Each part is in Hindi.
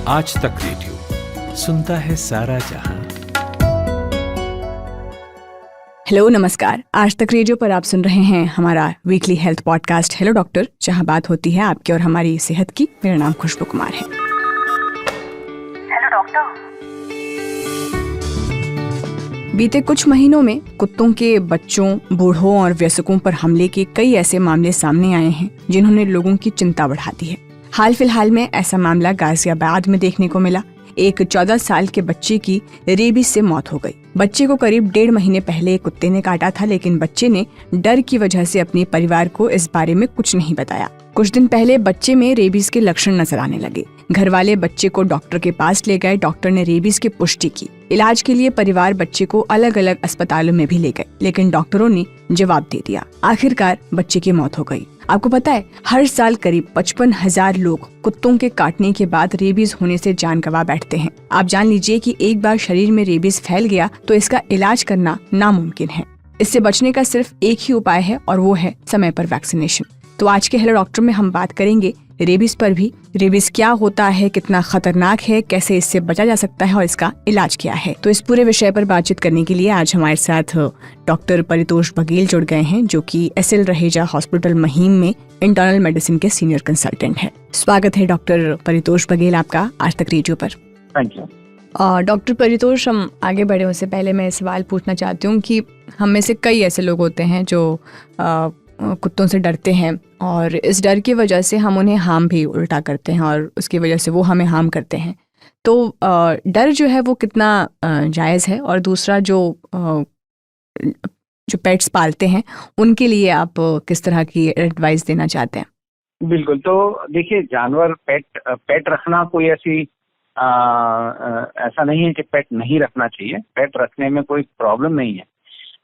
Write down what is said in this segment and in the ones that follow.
आज तक रेडियो सुनता है सारा जहां। हेलो नमस्कार, आज तक रेडियो पर आप सुन रहे हैं हमारा weekly health podcast hello doctor, जहां बात होती है आपकी और हमारी सेहत की। मेरा नाम खुशबू कुमार है। Hello doctor. बीते कुछ महीनों में कुत्तों के बच्चों, बूढ़ों और वयस्कों पर हमले के कई ऐसे मामले सामने आए हैं जिन्होंने लोगों की चिंता बढ़ा दी है। हाल फिलहाल में ऐसा मामला गाजियाबाद में देखने को मिला। एक 14 साल के बच्चे की रेबीज से मौत हो गई। बच्चे को करीब 1.5 महीने पहले एक कुत्ते ने काटा था, लेकिन बच्चे ने डर की वजह से अपने परिवार को इस बारे में कुछ नहीं बताया। कुछ दिन पहले बच्चे में रेबीज के लक्षण नजर आने लगे। घर वाले बच्चे को डॉक्टर के पास ले गए। डॉक्टर ने रेबीज की पुष्टि की। इलाज के लिए परिवार बच्चे को अलग अलग अस्पतालों में भी ले गए, लेकिन डॉक्टरों ने जवाब दे दिया। आखिरकार बच्चे की मौत हो गई। आपको पता है, हर साल करीब 55,000 लोग कुत्तों के काटने के बाद रेबीज होने से जान गंवा बैठते हैं। आप जान लीजिए कि एक बार शरीर में रेबीज फैल गया तो इसका इलाज करना नामुमकिन है। इससे बचने का सिर्फ एक ही उपाय है और वो है समय पर वैक्सीनेशन। तो आज के हेलो डॉक्टर में हम बात करेंगे रेबीज पर भी। रेबीज क्या होता है, कितना खतरनाक है, कैसे इससे बचा जा सकता है और इसका इलाज क्या है। तो इस पूरे विषय पर बातचीत करने के लिए आज हमारे साथ डॉक्टर परितोष बघेल जुड़ गए हैं, जो कि एसएल रहेजा हॉस्पिटल महिम में इंटरनल मेडिसिन के सीनियर कंसल्टेंट हैं। स्वागत है डॉक्टर परितोष बघेल आपका आज तक रेडियो पर। Thank you. डॉक्टर परितोष, हम आगे बढ़े उससे पहले मैं सवाल पूछना चाहती हूँ कि हम में से कई ऐसे लोग होते हैं जो कुत्तों से डरते हैं और इस डर की वजह से हम उन्हें हार्म भी उल्टा करते हैं और उसकी वजह से वो हमें हार्म करते हैं। तो डर जो है वो कितना जायज़ है, और दूसरा जो पेट्स पालते हैं उनके लिए आप किस तरह की एडवाइस देना चाहते हैं? बिल्कुल। तो देखिए, जानवर पेट रखना कोई ऐसा नहीं है कि पेट नहीं रखना चाहिए। पेट रखने में कोई प्रॉब्लम नहीं है,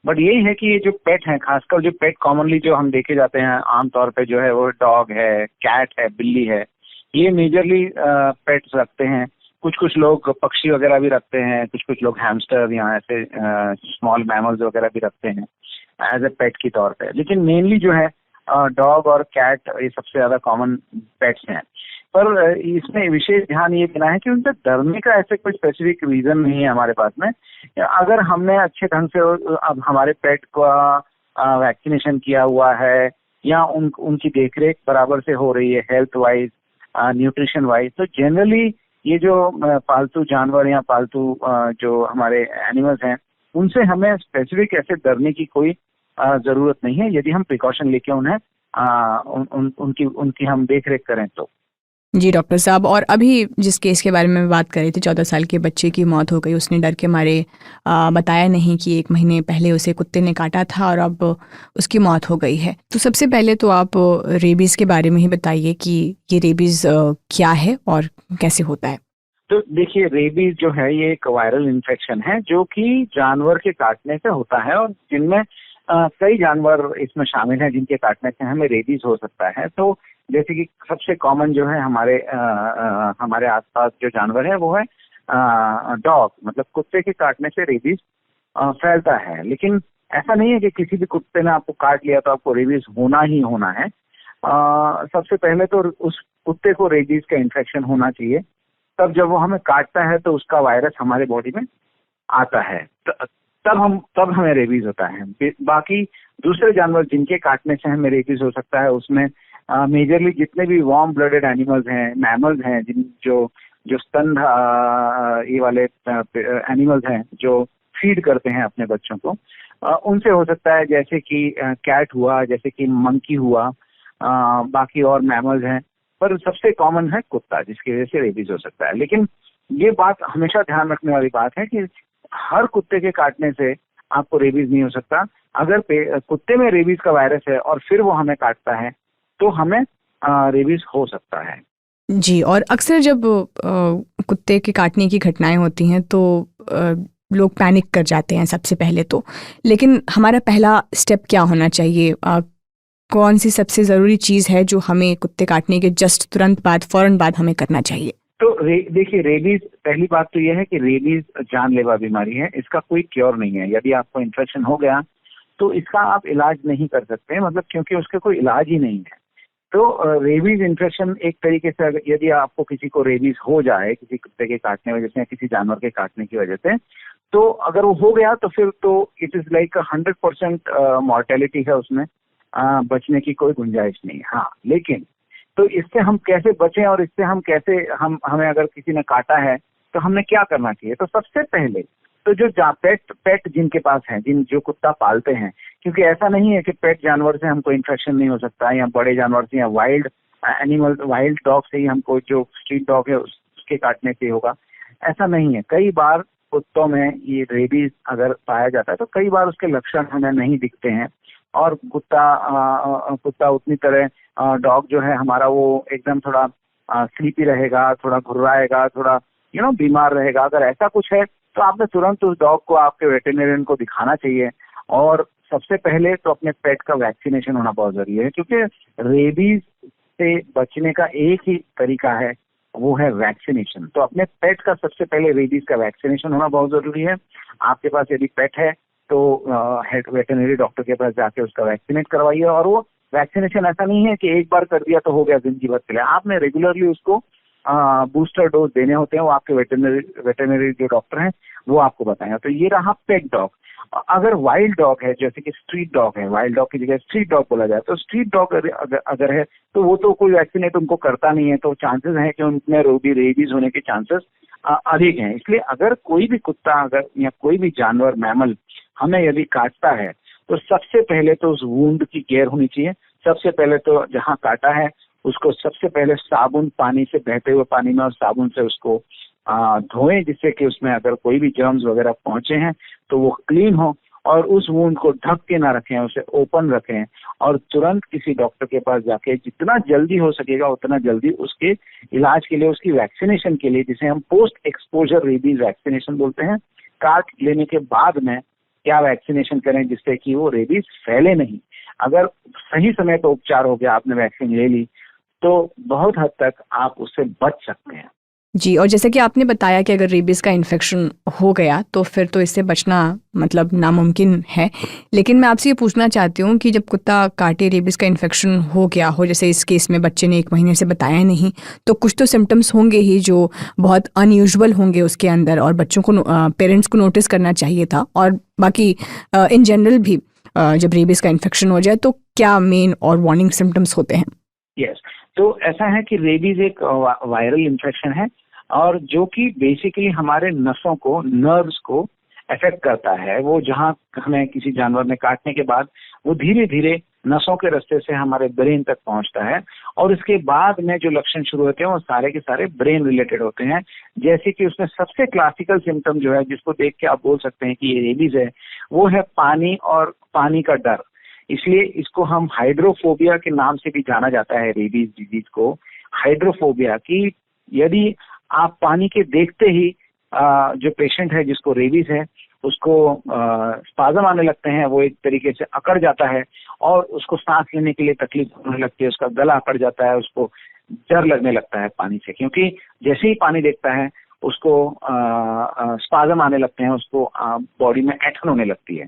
बट यही है कि ये जो पेट हैं, खासकर जो पेट कॉमनली जो हम देखे जाते हैं आमतौर पे, जो है वो डॉग है, कैट है, बिल्ली है, ये मेजरली पेट्स रखते हैं। कुछ लोग पक्षी वगैरह भी रखते हैं, कुछ लोग हैमस्टर या ऐसे स्मॉल मैमल्स वगैरह भी रखते हैं एज ए पेट की तौर पे। लेकिन मेनली जो है डॉग और कैट ये सबसे ज्यादा कॉमन पेट्स हैं। पर इसमें विशेष ध्यान ये देना है कि उनसे डरने का ऐसे कोई स्पेसिफिक रीजन नहीं है हमारे पास में। अगर हमने अच्छे ढंग से अब हमारे पेट का वैक्सीनेशन किया हुआ है या उनकी देखरेख बराबर से हो रही है, हेल्थ वाइज, न्यूट्रिशन वाइज, तो जनरली ये जो पालतू जानवर या पालतू जो हमारे एनिमल्स हैं, उनसे हमें स्पेसिफिक ऐसे डरने की कोई जरूरत नहीं है, यदि हम प्रिकॉशन लेके उन्हें उनकी हम देख रेख करें तो। जी डॉक्टर साहब, और अभी जिस केस के बारे में बात कर रही थी, 14 साल के बच्चे की मौत हो गई। उसने डर के मारे बताया नहीं कि 1 महीने पहले उसे कुत्ते ने काटा था और अब उसकी मौत हो गई है। तो सबसे पहले तो आप रेबीज के बारे में ही बताइए कि ये रेबीज क्या है और कैसे होता है। तो देखिए, रेबीज जो है ये एक वायरल इन्फेक्शन है जो कि जानवर के काटने से होता है, और जिनमें कई जानवर इसमें शामिल हैं जिनके काटने से हमें रेबीज हो सकता है। तो जैसे कि सबसे कॉमन जो है हमारे आसपास जो जानवर है वो है डॉग, मतलब कुत्ते के काटने से रेबीज फैलता है। लेकिन ऐसा नहीं है कि किसी भी कुत्ते ने आपको काट लिया तो आपको रेबीज होना ही होना है। सबसे पहले तो उस कुत्ते को रेबीज का इन्फेक्शन होना चाहिए, तब जब वो हमें काटता है तो उसका वायरस हमारे बॉडी में आता है, तब हमें रेबीज होता है। बाकी दूसरे जानवर जिनके काटने से हमें रेबीज हो सकता है, उसमें मेजरली जितने भी वार्म ब्लडेड एनिमल्स हैं, मैमल्स हैं, जो स्तन ये वाले एनिमल्स हैं जो फीड करते हैं अपने बच्चों को, उनसे हो सकता है। जैसे कि कैट हुआ, जैसे कि मंकी हुआ, बाकी और मैमल्स हैं, पर सबसे कॉमन है कुत्ता, जिसकी वजह से रेबीज हो सकता है। लेकिन ये बात हमेशा ध्यान रखने वाली बात है कि हर कुत्ते के काटने से आपको रेबीज नहीं हो सकता। अगर कुत्ते में रेबीज का वायरस है और फिर वो हमें काटता है तो हमें रेबीज हो सकता है। जी, और अक्सर जब कुत्ते के काटने की घटनाएं होती हैं तो लोग पैनिक कर जाते हैं सबसे पहले तो। लेकिन हमारा पहला स्टेप क्या होना चाहिए? कौन सी सबसे ज़रूरी चीज़ है जो हमें कुत्ते काटने के जस्ट तुरंत बाद, फौरन बाद हमें करना चाहिए? तो देखिए, रेबीज, पहली बात तो यह है कि रेबीज जानलेवा बीमारी है, इसका कोई क्योर नहीं है। यदि आपको इन्फेक्शन हो गया तो इसका आप इलाज नहीं कर सकते, मतलब क्योंकि उसके कोई इलाज ही नहीं है। तो रेबीज इन्फेक्शन एक तरीके से यदि आपको किसी को रेबीज हो जाए किसी कुत्ते के काटने वजह से या किसी जानवर के काटने की वजह से, तो अगर वो हो गया तो फिर तो इट इज लाइक 100% मॉर्टेलिटी है उसमें, बचने की कोई गुंजाइश नहीं। हाँ, लेकिन तो इससे हम कैसे बचें और इससे हम कैसे हमें अगर किसी ने काटा है तो हमने क्या करना चाहिए? तो सबसे पहले तो जो पेट जिनके पास है, जो कुत्ता पालते हैं, क्योंकि ऐसा नहीं है कि पेट जानवर से हमको इन्फेक्शन नहीं हो सकता या बड़े जानवर से या वाइल्ड डॉग से ही हमको, जो स्ट्रीट डॉग है उसके काटने से होगा, ऐसा नहीं है। कई बार कुत्तों में ये रेबीज अगर पाया जाता है तो कई बार उसके लक्षण हमें नहीं दिखते हैं और कुत्ता उतनी तरह डॉग जो है हमारा वो एकदम थोड़ा स्लीपी रहेगा, थोड़ा घुर्राएगा, थोड़ा बीमार रहेगा। अगर ऐसा कुछ है तो आपने तुरंत उस डॉग को आपके वेटरनरियन को दिखाना चाहिए। और सबसे पहले तो अपने पेट का वैक्सीनेशन होना बहुत जरूरी है, क्योंकि रेबीज से बचने का एक ही तरीका है, वो है वैक्सीनेशन। तो अपने पेट का सबसे पहले रेबीज का वैक्सीनेशन होना बहुत जरूरी है। आपके पास यदि पेट है तो वेटरनरी डॉक्टर के पास जाके उसका वैक्सीनेट करवाइए। और वो वैक्सीनेशन ऐसा नहीं है कि एक बार कर दिया तो हो गया जिंदगी भर के लिए। आपने रेगुलरली उसको बूस्टर डोज देने होते हैं, वो आपके वेटरनरी जो डॉक्टर हैं वो आपको बताएंगे। तो ये रहा पेट डॉग। अगर वाइल्ड डॉग है, जैसे कि स्ट्रीट डॉग है, वाइल्ड डॉग की जगह स्ट्रीट डॉग बोला जाए, तो स्ट्रीट डॉग अगर है तो वो तो कोई वैक्सीनेट उनको करता नहीं है, तो चांसेस हैं कि उनमें रेबीज होने के चांसेस अधिक हैं। इसलिए अगर कोई भी कुत्ता अगर या कोई भी जानवर मैमल हमें यदि काटता है तो सबसे पहले तो उस वुंड की केयर होनी चाहिए। सबसे पहले तो जहाँ काटा है उसको सबसे पहले साबुन पानी से, बहते हुए पानी में और साबुन से उसको धोएं, जिससे कि उसमें अगर कोई भी जर्म्स वगैरह पहुंचे हैं तो वो क्लीन हो। और उस वुंड को ढक के ना रखें, उसे ओपन रखें और तुरंत किसी डॉक्टर के पास जाके जितना जल्दी हो सकेगा उतना जल्दी उसके इलाज के लिए, उसकी वैक्सीनेशन के लिए, जिसे हम पोस्ट एक्सपोजर रेबीज वैक्सीनेशन बोलते हैं, काट लेने के बाद में क्या वैक्सीनेशन करें जिससे कि वो रेबीज फैले नहीं। अगर सही समय पर उपचार हो गया, आपने वैक्सीन ले ली, तो बहुत हद तक आप उससे बच सकते हैं। जी, और जैसे कि आपने बताया कि अगर रेबीज का इन्फेक्शन हो गया तो फिर तो इससे बचना मतलब नामुमकिन है। लेकिन मैं आपसे ये पूछना चाहती हूँ कि जब कुत्ता काटे, रेबीज का इन्फेक्शन हो गया हो, जैसे इस केस में बच्चे ने 1 महीने से बताया नहीं, तो कुछ तो सिम्टम्स होंगे ही जो बहुत अनयूजुअल होंगे उसके अंदर, और बच्चों को, पेरेंट्स को नोटिस करना चाहिए था। और बाकी इन जनरल भी जब रेबीज का इन्फेक्शन हो जाए तो क्या मेन और वार्निंग सिम्टम्स होते हैं? यस, तो ऐसा है कि रेबीज एक वायरल इन्फेक्शन है और जो कि बेसिकली हमारे नसों को, नर्व्स को अफेक्ट करता है। वो जहाँ हमें किसी जानवर ने काटने के बाद वो धीरे धीरे नसों के रास्ते से हमारे ब्रेन तक पहुंचता है और इसके बाद में जो लक्षण शुरू होते हैं वो सारे के सारे ब्रेन रिलेटेड होते हैं। जैसे कि उसमें सबसे क्लासिकल सिम्टम जो है, जिसको देख के आप बोल सकते हैं कि ये रेबीज है, वो है पानी और पानी का डर। इसलिए इसको हम हाइड्रोफोबिया के नाम से भी जाना जाता है, रेबीज डिजीज को। हाइड्रोफोबिया की, यदि आप पानी के देखते ही जो पेशेंट है जिसको रेबीज है उसको स्पाज़म आने लगते हैं, वो एक तरीके से अकड़ जाता है और उसको सांस लेने के लिए तकलीफ होने लगती है, उसका गला अकड़ जाता है, उसको डर लगने लगता है पानी से, क्योंकि जैसे ही पानी देखता है उसको स्पाज़म आने लगते हैं, उसको बॉडी में ऐंठन होने लगती है।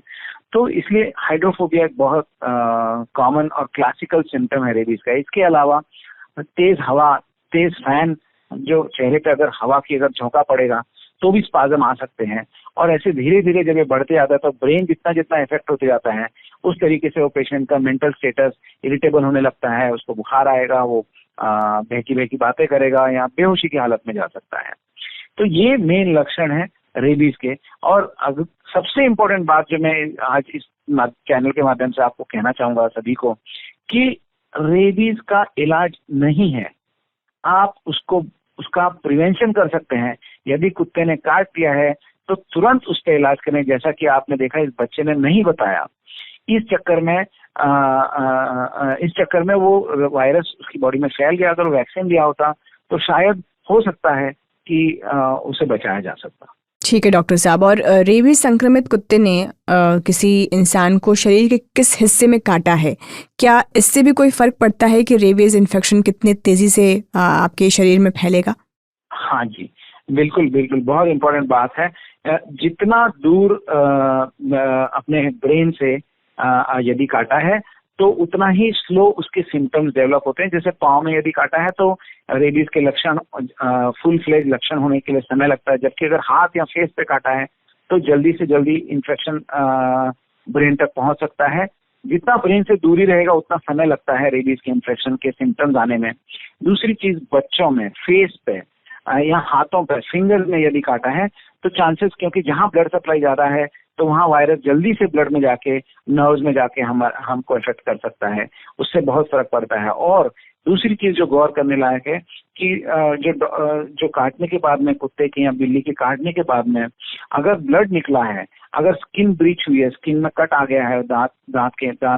तो इसलिए हाइड्रोफोबिया एक बहुत कॉमन और क्लासिकल सिम्टम है रेबीज का। इसके अलावा तेज हवा, तेज फैन, जो चेहरे पे अगर हवा की अगर झोंका पड़ेगा तो भी स्पाज़म आ सकते हैं। और ऐसे धीरे धीरे जब ये बढ़ते जाता है तो ब्रेन जितना जितना इफेक्ट होते जाता है उस तरीके से वो पेशेंट का मेंटल स्टेटस इरिटेबल होने लगता है, उसको बुखार आएगा, वो बहकी बहकी बातें करेगा या बेहोशी की हालत में जा सकता है। तो ये मेन लक्षण है रेबीज के। और सबसे इम्पोर्टेंट बात जो मैं आज इस चैनल के माध्यम से आपको कहना चाहूंगा सभी को, कि रेबीज का इलाज नहीं है, आप उसका प्रिवेंशन कर सकते हैं। यदि कुत्ते ने काट लिया है तो तुरंत उसका इलाज करें, जैसा कि आपने देखा इस बच्चे ने नहीं बताया। इस चक्कर में वो वायरस उसकी बॉडी में फैल गया। अगर वैक्सीन लिया होता तो शायद हो सकता है कि उसे बचाया जा सकता। ठीक है डॉक्टर साहब, और रेबीज संक्रमित कुत्ते ने किसी इंसान को शरीर के किस हिस्से में काटा है, क्या इससे भी कोई फर्क पड़ता है कि रेबीज इन्फेक्शन कितने तेजी से आपके शरीर में फैलेगा? हाँ जी, बिल्कुल बिल्कुल, बहुत इम्पोर्टेंट बात है। जितना दूर अपने ब्रेन से यदि काटा है तो उतना ही स्लो उसके सिम्टम्स डेवलप होते हैं। जैसे पाँव में यदि काटा है तो रेबीज के लक्षण फुल फ्लेज लक्षण होने के लिए समय लगता है, जबकि अगर हाथ या फेस पे काटा है तो जल्दी से जल्दी इन्फेक्शन ब्रेन तक पहुंच सकता है। जितना ब्रेन से दूरी रहेगा उतना समय लगता है रेबीज के इन्फेक्शन के सिम्टम्स आने में। दूसरी चीज, बच्चों में फेस पे या हाथों पे, फिंगर्स में यदि काटा है तो चांसेस, क्योंकि जहां ब्लड सप्लाई ज्यादा है तो वहां वायरस जल्दी से ब्लड में जाके नर्व्स में जाके हमको इफेक्ट कर सकता है, उससे बहुत फर्क पड़ता है। और दूसरी चीज जो गौर करने लायक है कि जो काटने के बाद में, कुत्ते के या बिल्ली के काटने के बाद में अगर ब्लड निकला है, अगर स्किन ब्रीच हुई है, स्किन में कट आ गया है दांत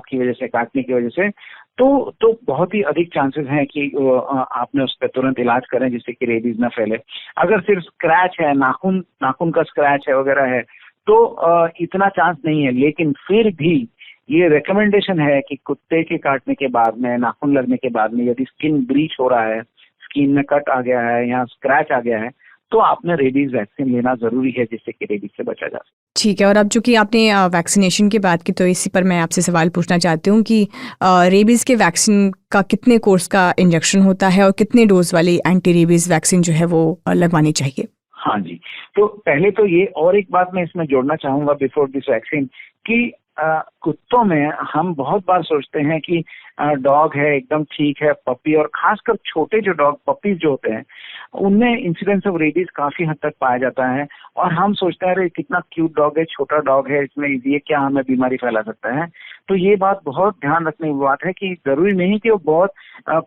की वजह से, काटने की वजह से, तो बहुत ही अधिक चांसेस हैं कि आपने उस पर तुरंत इलाज करें जिससे कि रेबीज ना फैले। अगर सिर्फ स्क्रैच है, नाखून का स्क्रैच है वगैरह है तो इतना चांस नहीं है, लेकिन फिर भी ये रिकमेंडेशन है कि कुत्ते के काटने के बाद में, नाखून लगने के बाद में यदि स्किन ब्रीच हो रहा है, स्किन में कट आ गया है या स्क्रैच आ गया है, तो आपने रेबीज वैक्सीन लेना जरूरी है जिससे कि रेबीज से बचा जा सके। ठीक है, और अब चूंकि आपने वैक्सीनेशन की बात की तो इसी पर मैं आपसे सवाल पूछना चाहती हूँ कि रेबीज के वैक्सीन का कितने कोर्स का इंजेक्शन होता है और कितने डोज वाली एंटी रेबीज वैक्सीन जो है वो लगवानी चाहिए? हाँ जी, तो पहले तो ये, और एक बात मैं इसमें जोड़ना चाहूंगा बिफोर दिस वैक्सीन कि कुत्तों में हम बहुत बार सोचते हैं कि डॉग है एकदम ठीक है, पपी, और खासकर छोटे जो डॉग पपीज जो होते हैं उनमें इंसिडेंस ऑफ रेबीज काफी हद तक पाया जाता है, और हम सोचते हैं अरे कितना क्यूट डॉग है, छोटा डॉग है, इसमें ये क्या हमें बीमारी फैला सकता है। तो ये बात बहुत ध्यान रखने की बात है कि जरूरी नहीं कि वो बहुत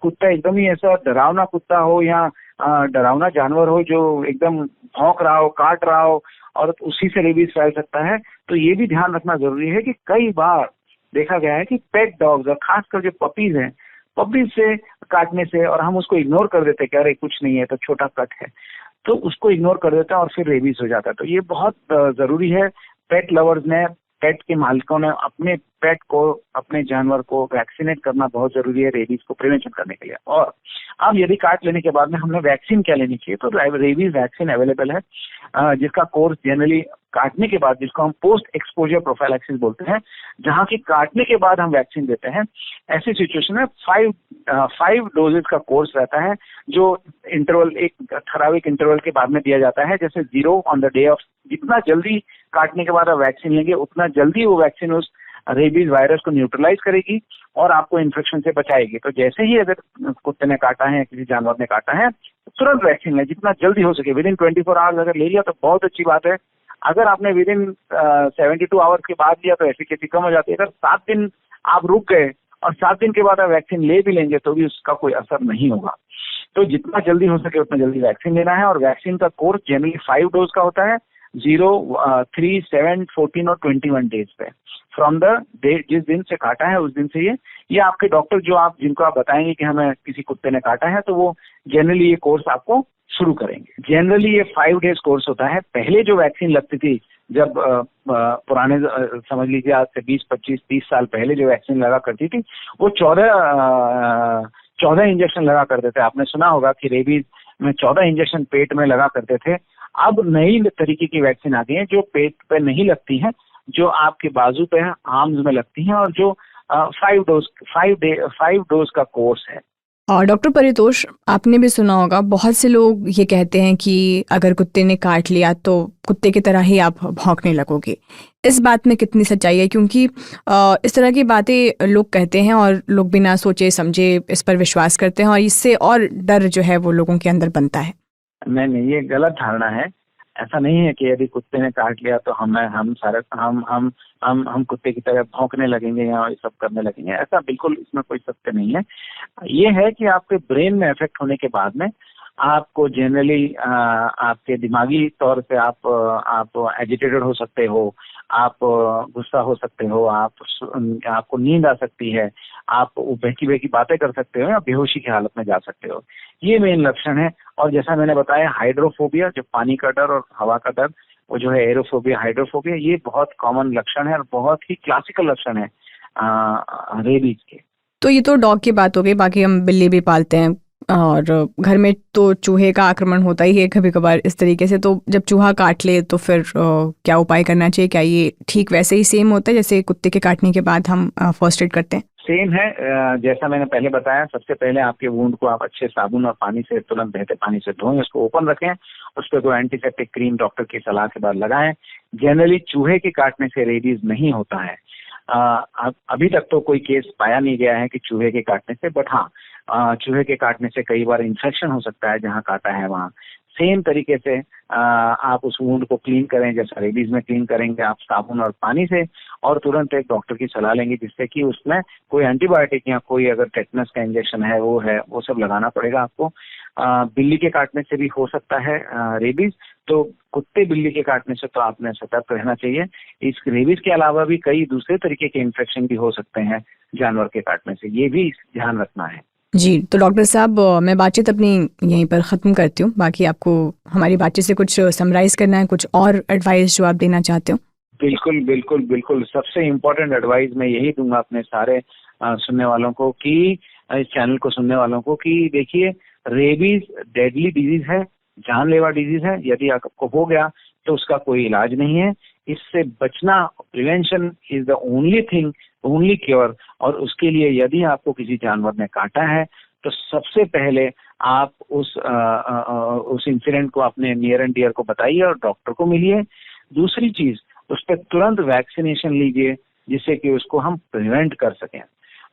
कुत्ता एकदम ही ऐसा डरावना कुत्ता हो या डरावना जानवर हो जो एकदम भौंक रहा हो, काट रहा हो और उसी से रेबीज फैल सकता है। तो ये भी ध्यान रखना जरूरी है कि कई बार देखा गया है कि पेट डॉग्स और खासकर जो पपीज हैं, पपीज से काटने से, और हम उसको इग्नोर कर देते हैं कि अरे कुछ नहीं है, तो छोटा कट है, तो उसको इग्नोर कर देते हैं और फिर रेबीज हो जाता है। तो ये बहुत जरूरी है। पेट लवर्स ने, पेट के मालिकों ने अपने पेट को, अपने जानवर को वैक्सीनेट करना बहुत जरूरी है रेबीज को प्रिवेंशन करने के लिए। और अब यदि काट लेने के बाद में हमने वैक्सीन क्या लेनी चाहिए, तो रेबीज वैक्सीन अवेलेबल है जिसका कोर्स जनरली काटने के बाद, जिसको हम पोस्ट एक्सपोजर प्रोफाइलैक्सिस बोलते हैं, जहां की काटने के बाद हम वैक्सीन देते हैं। ऐसी सिचुएशन में 5 डोजेज का कोर्स रहता है जो इंटरवल, एक ठराविक इंटरवल के बाद में दिया जाता है। जैसे 0 ऑन द डे ऑफ, जितना जल्दी काटने के बाद आप वैक्सीन लेंगे उतना जल्दी वो वैक्सीन उस रेबीज वायरस को न्यूट्रलाइज करेगी और आपको इन्फेक्शन से बचाएगी। तो जैसे ही अगर कुत्ते ने काटा है, किसी जानवर ने काटा है, तुरंत वैक्सीन लें जितना जल्दी हो सके। विदिन 24 आवर्स अगर ले लिया तो बहुत अच्छी बात है। अगर आपने विदिन 72 आवर्स के बाद लिया तो एफिकेसी कम हो जाती है। अगर 7 दिन आप रुक गए और 7 दिन के बाद आप वैक्सीन ले भी लेंगे तो भी उसका कोई असर नहीं होगा। तो जितना जल्दी हो सके उतना जल्दी वैक्सीन लेना है। और वैक्सीन का कोर्स जनरली 5 डोज का होता है, 0, 3, 7, 14 और 21 डेज पे, फ्रॉम द डे जिस दिन से काटा है उस दिन से ये आपके डॉक्टर जिनको आप बताएंगे कि हमें किसी कुत्ते ने काटा है तो वो जनरली ये कोर्स आपको शुरू करेंगे। जनरली ये 5 डेज कोर्स होता है। पहले जो वैक्सीन लगती थी, जब पुराने समझ लीजिए आज से 20, 25, 30 साल पहले जो वैक्सीन लगा करती थी वो 14 इंजेक्शन लगा करते थे। आपने सुना होगा कि रेबीज में 14 इंजेक्शन पेट में लगा करते थे। अब नई तरीके की वैक्सीन आ गई है जो पेट पे नहीं लगती हैं, जो आपके बाजू पे, आर्म्स में लगती हैं, और जो 5 डोज का कोर्स है। और डॉक्टर परितोष, आपने भी सुना होगा बहुत से लोग ये कहते हैं कि अगर कुत्ते ने काट लिया तो कुत्ते की तरह ही आप भौंकने लगोगे। इस बात में कितनी सच्चाई है? क्योंकि इस तरह की बातें लोग कहते हैं और लोग बिना सोचे समझे इस पर विश्वास करते हैं और इससे और डर जो है वो लोगों के अंदर बनता है। नहीं, ये गलत धारणा है। ऐसा नहीं है कि यदि कुत्ते ने काट लिया तो हम कुत्ते की तरह भौंकने लगेंगे या ये सब करने लगेंगे। ऐसा बिल्कुल इसमें कोई सत्य नहीं है। ये है कि आपके ब्रेन में इफेक्ट होने के बाद में आपको जनरली आपके दिमागी तौर पे आप एजिटेटेड हो सकते हो, आप गुस्सा हो सकते हो, आपको नींद आ सकती है, आप बहकी बातें कर सकते हो या बेहोशी की हालत में जा सकते हो। ये मेन लक्षण है। और जैसा मैंने बताया, हाइड्रोफोबिया, जो पानी का डर और हवा का डर, वो जो है एरोफोबिया, हाइड्रोफोबिया, ये बहुत कॉमन लक्षण है और बहुत ही क्लासिकल लक्षण है रेबीज के। तो ये तो डॉग की बात हो गई, बाकी हम बिल्ली भी पालते हैं और घर में तो चूहे का आक्रमण होता ही है कभी कभार इस तरीके से। तो जब चूहा काट ले तो फिर क्या उपाय करना चाहिए? क्या ये ठीक वैसे ही सेम होता है जैसे कुत्ते के काटने के बाद हम फर्स्ट एड करते हैं? सेम है जैसा मैंने पहले बताया। सबसे पहले आपके वुंड को आप अच्छे साबुन और पानी से, तुरंत बहते पानी से धोएं, उसको ओपन रखें, उस पर कोई एंटीसेप्टिक क्रीम डॉक्टर की सलाह के बाद लगाएं। जनरली चूहे के काटने से रेबीज नहीं होता है। अभी तक तो कोई केस पाया नहीं गया है कि चूहे के काटने से, बट हाँ चूहे के काटने से कई बार इन्फेक्शन हो सकता है जहाँ काटा है वहाँ। सेम तरीके से आप उस वुंड को क्लीन करें जैसा रेबीज में क्लीन करेंगे आप साबुन और पानी से, और तुरंत एक डॉक्टर की सलाह लेंगे जिससे कि उसमें कोई एंटीबायोटिक या कोई अगर टेटनस का इंजेक्शन है वो सब लगाना पड़ेगा आपको। बिल्ली के काटने से भी हो सकता है रेबीज, तो कुत्ते बिल्ली के काटने से तो आपने सतर्क रहना चाहिए। इस रेबीज के अलावा भी कई दूसरे तरीके के इन्फेक्शन भी हो सकते हैं जानवर के काटने से, ये भी ध्यान रखना है। जी, तो डॉक्टर साहब मैं बातचीत अपनी यहीं पर ख़त्म करती हूँ। बाकी आपको हमारी बातचीत से कुछ समराइज करना है, कुछ और एडवाइस जो आप देना चाहते हो? बिल्कुल बिल्कुल बिल्कुल, सबसे इम्पोर्टेंट एडवाइस मैं यही दूंगा अपने सारे सुनने वालों को, कि इस चैनल को सुनने वालों को, कि देखिए रेबीज डेडली डिजीज है, जानलेवा डिजीज है। यदि आपको हो गया तो उसका कोई इलाज नहीं है। इससे बचना, prevention is the only thing, only cure. और उसके लिए यदि आपको किसी जानवर ने काटा है तो सबसे पहले आप उस इंसिडेंट को अपने नियर एंड डियर को बताइए और डॉक्टर को मिलिए। दूसरी चीज, उस पर तुरंत वैक्सीनेशन लीजिए जिससे कि उसको हम प्रिवेंट कर सकें।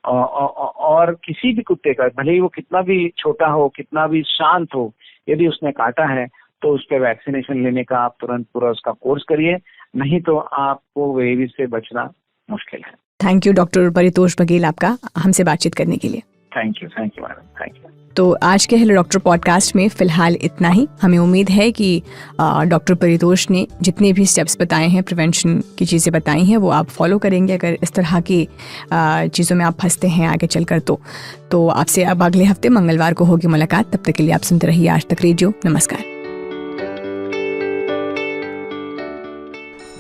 और किसी भी कुत्ते का, भले ही वो कितना भी छोटा हो, कितना भी शांत हो, यदि उसने काटा है तो उस पर वैक्सीनेशन लेने का आप तुरंत पूरा उसका कोर्स करिए, नहीं तो आपको रेबीज से बचना मुश्किल है। Thank you doctor Paritosh Baghel, आपका हमसे बातचीत करने के लिए। Thank you madam, thank you. तो आज के हेलो डॉक्टर पॉडकास्ट में फिलहाल इतना ही। हमें उम्मीद है कि डॉक्टर परितोष ने जितने भी स्टेप्स बताए हैं, प्रिवेंशन की चीज़ें बताई हैं, वो आप फॉलो करेंगे। अगर इस तरह की चीज़ों में आप फंसते हैं आगे चलकर तो आपसे अब अगले हफ्ते मंगलवार को होगी मुलाकात। तब तक के लिए आप सुनते रहिए आज तक रेडियो। नमस्कार।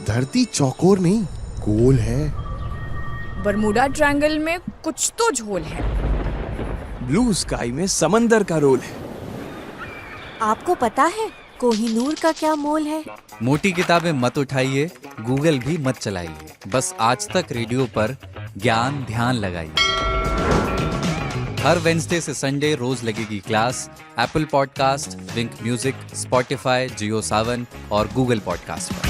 धरती चौकोर नहीं, गोल है। बरमूडा ट्रायंगल में कुछ तो झोल है। ब्लू स्काई में समंदर का रोल है। आपको पता है कोहिनूर का क्या मोल है? मोटी किताबें मत उठाइए, गूगल भी मत चलाइए, बस आज तक रेडियो पर ज्ञान ध्यान लगाइए। हर वेडनेसडे से संडे रोज लगेगी क्लास एप्पल पॉडकास्ट, विंक म्यूजिक, स्पॉटिफाई, जियो सावन और गूगल पॉडकास्ट पर।